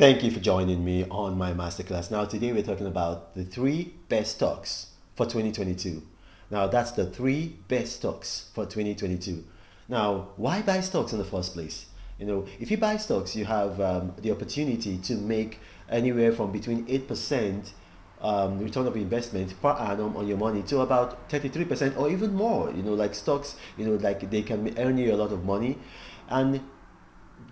Thank you for joining me on my masterclass. Now, today we're talking about the three best stocks for 2022. Now, that's the three best stocks for 2022. Now, why buy stocks in the first place? If you buy stocks, you have the opportunity to make anywhere from between 8% return of investment per annum on your money to about 33% or even more. Like stocks, like they can earn you a lot of money. And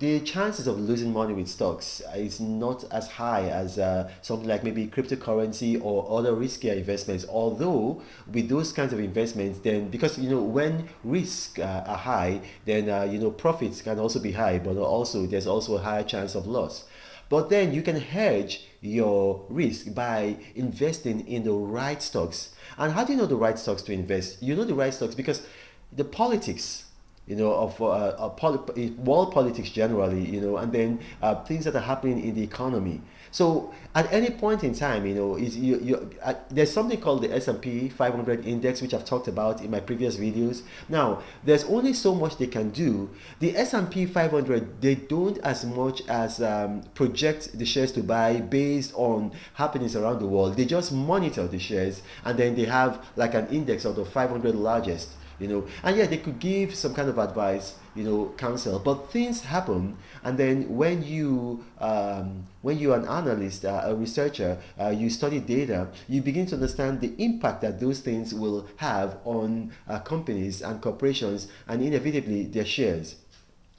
the chances of losing money with stocks is not as high as something like maybe cryptocurrency or other riskier investments. Although with those kinds of investments, then because when risks are high, then profits can also be high, but also there's also a higher chance of loss. But then you can hedge your risk by investing in the right stocks. And how do you know the right stocks to invest? You know the right stocks because the politics of world politics generally, and then things that are happening in the economy. So at any point in time, there's something called the S&P 500 index, which I've talked about in my previous videos. Now, there's only so much they can do. The S&P 500, they don't as much as project the shares to buy based on happenings around the world. They just monitor the shares, and then they have like an index of the 500 largest. And yeah, they could give some kind of advice, counsel, but things happen. And then when you're an analyst, a researcher, you study data, you begin to understand the impact that those things will have on companies and corporations, and inevitably their shares.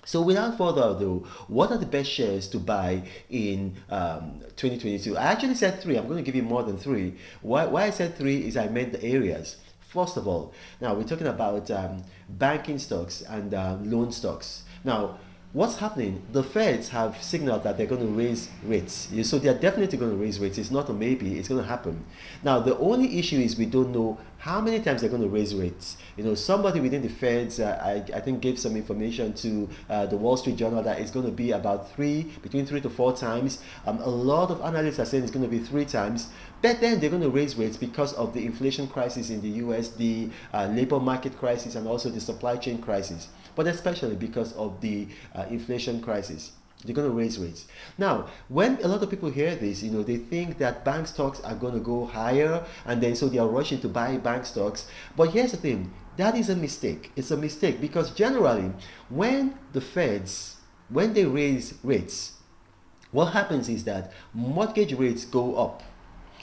So without further ado, what are the best shares to buy in 2022? I actually said three. I'm going to give you more than three. Why I said three is I meant the areas. First of all, now we're talking about banking stocks and loan stocks. Now, what's happening? The Feds have signaled that they're going to raise rates. So they're definitely going to raise rates. It's not a maybe, it's going to happen. Now, the only issue is we don't know how many times they're going to raise rates. Somebody within the Feds, I think, gave some information to the Wall Street Journal that it's going to be about between 3 to 4 times. A lot of analysts are saying it's going to be 3 times. But then they're going to raise rates because of the inflation crisis in the US, the labor market crisis, and also the supply chain crisis. But especially because of the inflation crisis. They're going to raise rates. Now, when a lot of people hear this, they think that bank stocks are going to go higher, and then so they are rushing to buy bank stocks. But here's the thing, that is a mistake. It's a mistake because generally, when the Feds, when they raise rates, what happens is that mortgage rates go up.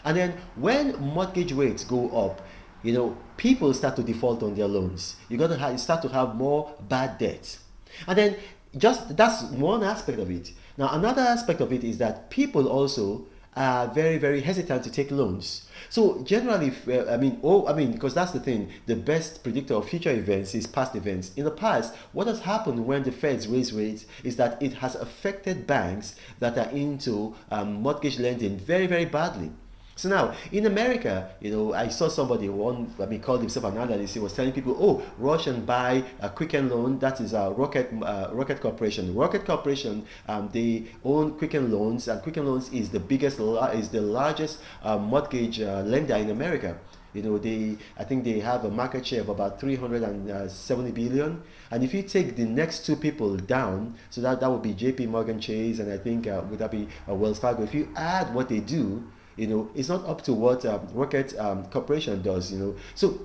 And then when mortgage rates go up, people start to default on their loans. You start to have more bad debts. And then just that's one aspect of it. Now another aspect of it is that people also are very, very hesitant to take loans. So generally, because that's the thing, the best predictor of future events is past events. In the past, what has happened when the Feds raise rates is that it has affected banks that are into mortgage lending very, very badly. So now in America, I saw somebody called himself an analyst. He was telling people, "Oh, rush and buy a Quicken Loan." That is a Rocket Corporation. Rocket Corporation, they own Quicken Loans, and Quicken Loans is the largest mortgage lender in America. I think they have a market share of about 370 billion. And if you take the next two people down, so that would be J.P. Morgan Chase, and I think would that be Wells Fargo. If you add what they do, it's not up to what Rocket Corporation does. So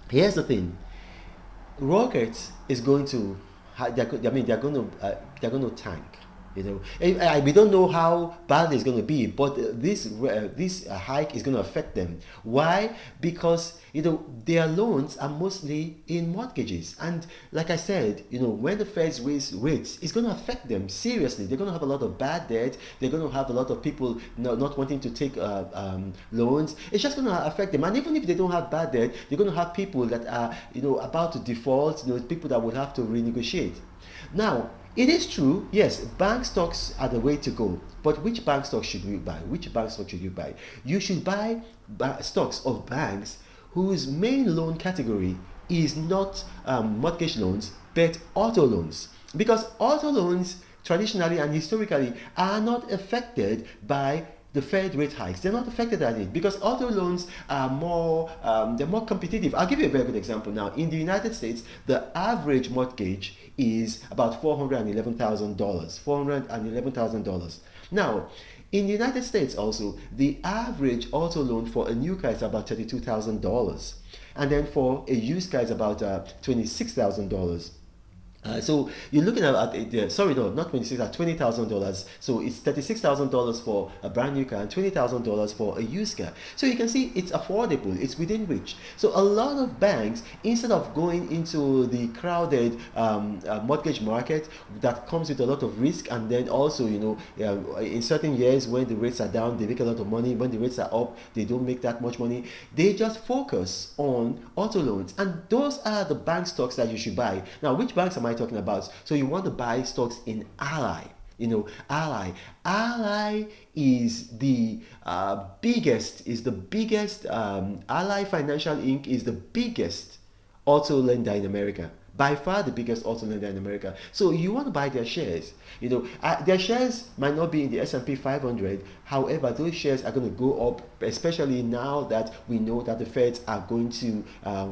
here's the thing: Rocket is going to, they're going to tank. We don't know how bad it's going to be, but this hike is going to affect them. Why? Because their loans are mostly in mortgages, and like I said, when the Feds raise rates, it's going to affect them seriously. They're going to have a lot of bad debt. They're going to have a lot of people not wanting to take loans. It's just going to affect them, and even if they don't have bad debt, they're going to have people that are about to default. People that would have to renegotiate. Now, it is true, yes, bank stocks are the way to go. But which bank stocks should you buy? Which bank stock should you buy? You should buy stocks of banks whose main loan category is not mortgage loans, but auto loans. Because auto loans traditionally and historically are not affected by the Fed rate hikes, they're not affected at it because auto loans are more they're more competitive. I'll give you a very good example now. In the United States, the average mortgage is about $411,000. $411,000. Now, in the United States also, the average auto loan for a new car is about $32,000. And then for a used car is about $26,000. So you're looking sorry, no, not 26, $20,000. So it's $36,000 for a brand new car and $20,000 for a used car. So you can see it's affordable, it's within reach. So a lot of banks, instead of going into the crowded mortgage market that comes with a lot of risk, and then also, in certain years when the rates are down, they make a lot of money. When the rates are up, they don't make that much money. They just focus on auto loans, and those are the bank stocks that you should buy. Now, which banks am I talking about? So you want to buy stocks in Ally. Ally is the biggest. Ally Financial Inc. is the biggest auto lender in America, by far the biggest auto lender in America. So you want to buy their shares. Their shares might not be in the S&P 500. However, those shares are going to go up, especially now that we know that the Feds are going to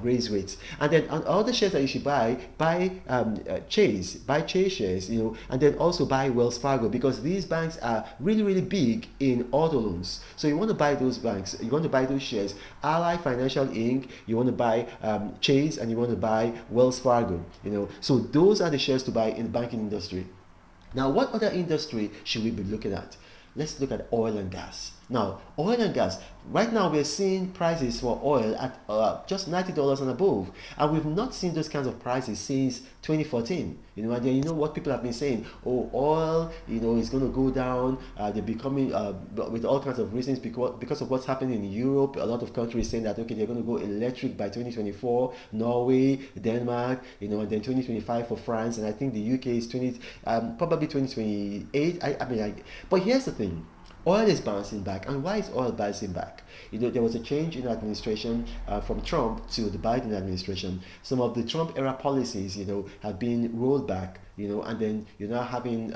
raise rates. And then on other shares that you should buy Chase shares, and then also buy Wells Fargo, because these banks are really, really big in auto loans. So you want to buy those banks, you want to buy those shares. Ally Financial Inc., you want to buy Chase, and you want to buy Wells Fargo. So those are the shares to buy in the banking industry. Now, what other industry should we be looking at? Let's look at oil and gas. Now, oil and gas. Right now, we're seeing prices for oil at just $90 and above, and we've not seen those kinds of prices since 2014. And then what people have been saying: oh, oil, is going to go down. They're becoming with all kinds of reasons because of what's happening in Europe. A lot of countries saying that they're going to go electric by 2024. Norway, Denmark, and then 2025 for France, and I think the UK is probably 2028. But here's the thing. Oil is bouncing back. And why is oil bouncing back? There was a change in administration from Trump to the Biden administration. Some of the Trump era policies, have been rolled back, and then you're now having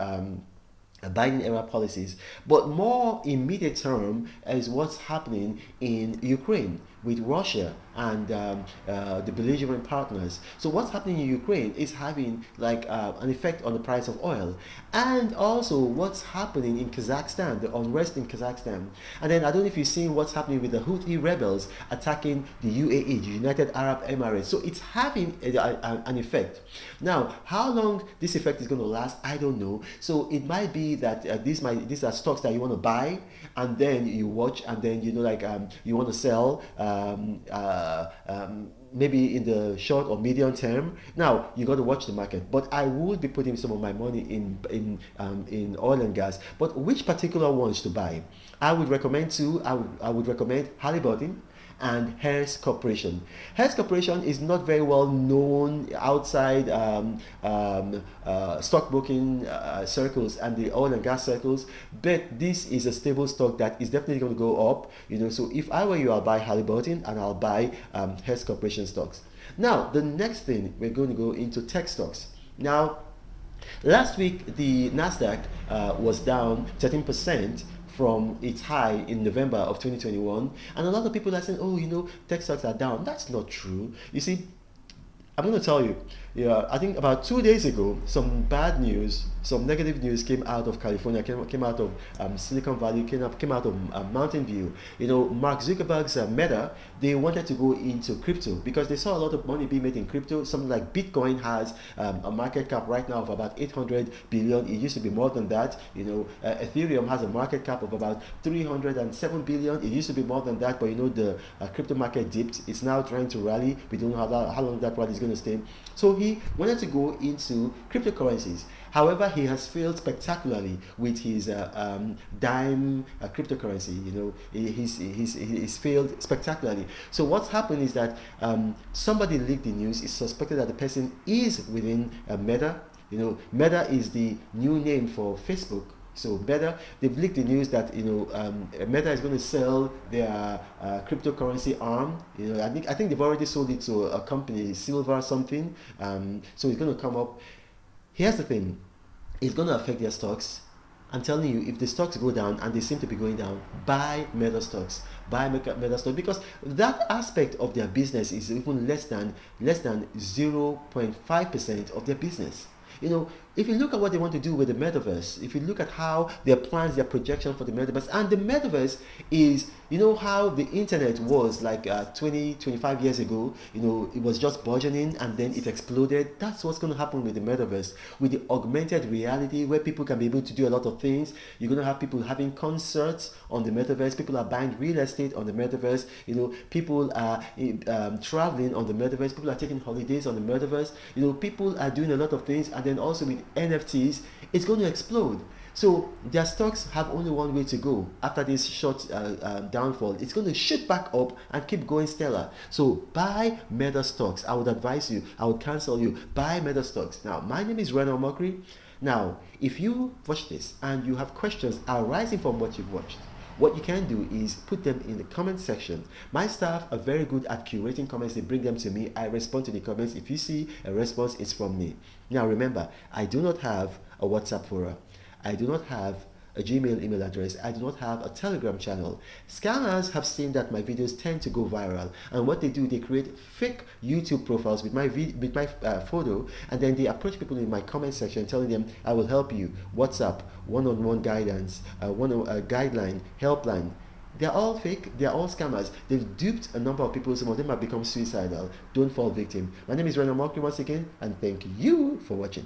Biden era policies. But more immediate term is what's happening in Ukraine with Russia and the belligerent partners. So what's happening in Ukraine is having an effect on the price of oil, and also what's happening in Kazakhstan, the unrest in Kazakhstan. And then I don't know if you've seen what's happening with the Houthi rebels attacking the UAE, the United Arab Emirates. So it's having an effect. Now, how long this effect is going to last, I don't know. So it might be that these are stocks that you want to buy, and then you watch, and then you want to sell. Maybe in the short or medium term. Now you got to watch the market, but I would be putting some of my money in oil and gas. But which particular ones to buy? I would recommend I would recommend Halliburton and Hearst Corporation. Hearst Corporation is not very well known outside stockbroking circles and the oil and gas circles, but this is a stable stock that is definitely going to go up. So if I were you, I'll buy Halliburton and I'll buy Hearst Corporation stocks. Now, the next thing, we're going to go into tech stocks. Now, last week the Nasdaq was down 13% from its high in November of 2021, and a lot of people are saying, oh, tech stocks are down. That's not true. You see, I'm going to tell you, I think about 2 days ago, some bad news, some negative news came out of California, came out of Silicon Valley, came out of Mountain View. Mark Zuckerberg's Meta, they wanted to go into crypto because they saw a lot of money being made in crypto. Something like Bitcoin has a market cap right now of about 800 billion. It used to be more than that. Ethereum has a market cap of about 307 billion. It used to be more than that, but the crypto market dipped. It's now trying to rally. We don't know how long that rally is going to stay. So he wanted to go into cryptocurrencies. However, he has failed spectacularly with his Dime cryptocurrency. He's failed spectacularly. So what's happened is that somebody leaked the news. It's suspected that the person is within Meta. Meta is the new name for Facebook. So Meta, they've leaked the news that Meta is going to sell their cryptocurrency arm. I think they've already sold it to a company, Silver something. So it's going to come up. Here's the thing: it's going to affect their stocks, I'm telling you, if the stocks go down, and they seem to be going down, buy Meta stocks. Buy Meta stocks, because that aspect of their business is even less than 0.5% of their business. If you look at what they want to do with the metaverse, if you look at how their plans, their projection for the metaverse, and the metaverse is, how the internet was like 20, 25 years ago, it was just burgeoning and then it exploded. That's what's going to happen with the metaverse, with the augmented reality, where people can be able to do a lot of things. You're going to have people having concerts on the metaverse, people are buying real estate on the metaverse, people are traveling on the metaverse, people are taking holidays on the metaverse, people are doing a lot of things. And then also with NFTs, it's going to explode. So their stocks have only one way to go. After this short downfall, it's going to shoot back up and keep going stellar. So buy Meta stocks. I would advise you, I would counsel you, buy Meta stocks. Now, my name is Renan Mokri. Now, if you watch this and you have questions arising from what you've watched, what you can do is put them in the comment section. My staff are very good at curating comments. They bring them to me. I respond to the comments. If you see a response, it's from me. Now remember, I do not have a WhatsApp forum. I do not have a Gmail email address. I do not have a Telegram channel. Scammers have seen that my videos tend to go viral, and what they do, they create fake YouTube profiles with my photo, and then they approach people in my comment section telling them, I will help you. WhatsApp, one-on-one guidance, guideline, helpline. They're all fake. They're all scammers. They've duped a number of people. Some of them have become suicidal. Don't fall victim. My name is Renan Mokri once again, and thank you for watching.